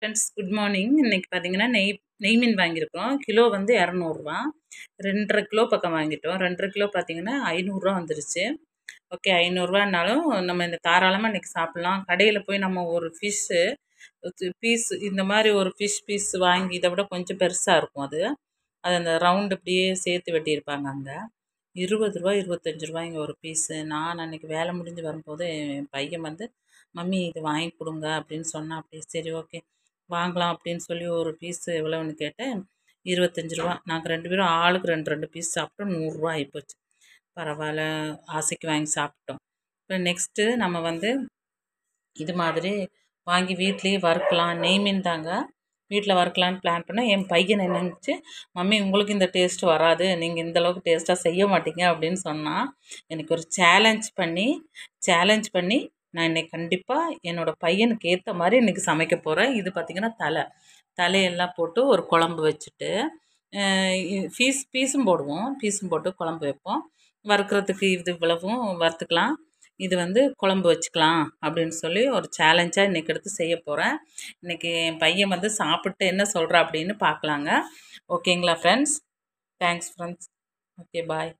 Friends good morning. இன்னைக்கு பார்த்தீங்கன்னா நெய் மீன் வாங்கியிருக்கோம். கிலோ வந்து இரநூறுவா. 2.5 கிலோ பக்கம் வாங்கிட்டோம். 2.5 கிலோ பார்த்தீங்கன்னா ஐநூறுரூவா வந்துருச்சு. ஓகே, ஐநூறுரூவானாலும் நம்ம இந்த தாராளமாக இன்னைக்கு சாப்பிட்லாம். கடையில் போய் நம்ம ஒரு ஃபிஷ்ஷு பீஸ் இந்த மாதிரி ஒரு ஃபிஷ் பீஸ் வாங்கி இதை விட கொஞ்சம் பெருசாக இருக்கும். அது அது அந்த ரவுண்டு இப்படியே சேர்த்து வெட்டியிருப்பாங்க. அங்கே ரூ. 20 25 ஒரு பீஸு. நான் அன்றைக்கி வேலை முடிஞ்சு வரும்போது என் பையன் வந்து மம்மி இது வாங்கி கொடுங்க அப்படின்னு சொன்னான். அப்படி சரி ஓகே வாங்கலாம் அப்படின்னு சொல்லி ஒரு பீஸு எவ்வளோன்னு கேட்டேன். 25 நாங்கள் 2 பேரும் ஆளுக்கு 2 பீஸ் சாப்பிட்டோம். 100 ஆகிப்போச்சு. பரவாயில்ல, ஆசைக்கு வாங்கி சாப்பிட்டோம். இப்போ நெக்ஸ்ட்டு நம்ம வந்து இது மாதிரி வாங்கி வீட்லேயே வறுக்கலாம். நெய் மீன் தாங்க வீட்டில் வறுக்கலான்னு பிளான் பண்ணேன். என் பையன் என்ன நினச்சி, மம்மி உங்களுக்கு இந்த டேஸ்ட் வராது, நீங்கள் இந்தளவுக்கு டேஸ்ட்டாக செய்ய மாட்டீங்க அப்படின்னு சொன்னால் எனக்கு ஒரு சேலஞ்ச் பண்ணி நான் இன்றைக்கி கண்டிப்பாக என்னோடய பையனுக்கு ஏற்ற மாதிரி இன்றைக்கி சமைக்க போகிறேன். இது பார்த்திங்கன்னா தலையெல்லாம் போட்டு ஒரு குழம்பு வச்சுட்டு பீஸும் போட்டு குழம்பு வைப்போம். வறுக்கிறதுக்கு இது இவ்வளவும் வறுத்துக்கலாம். இது வந்து குழம்பு வச்சுக்கலாம் அப்படின்னு சொல்லி ஒரு சேலஞ்சாக இன்றைக்கி எடுத்து செய்ய போகிறேன். இன்றைக்கி என் பையன் வந்து சாப்பிட்டு என்ன சொல்கிறா அப்படின்னு பார்க்கலாங்க. ஓகேங்களா ஃப்ரெண்ட்ஸ்? Thanks friends. ஓகே, பாய்.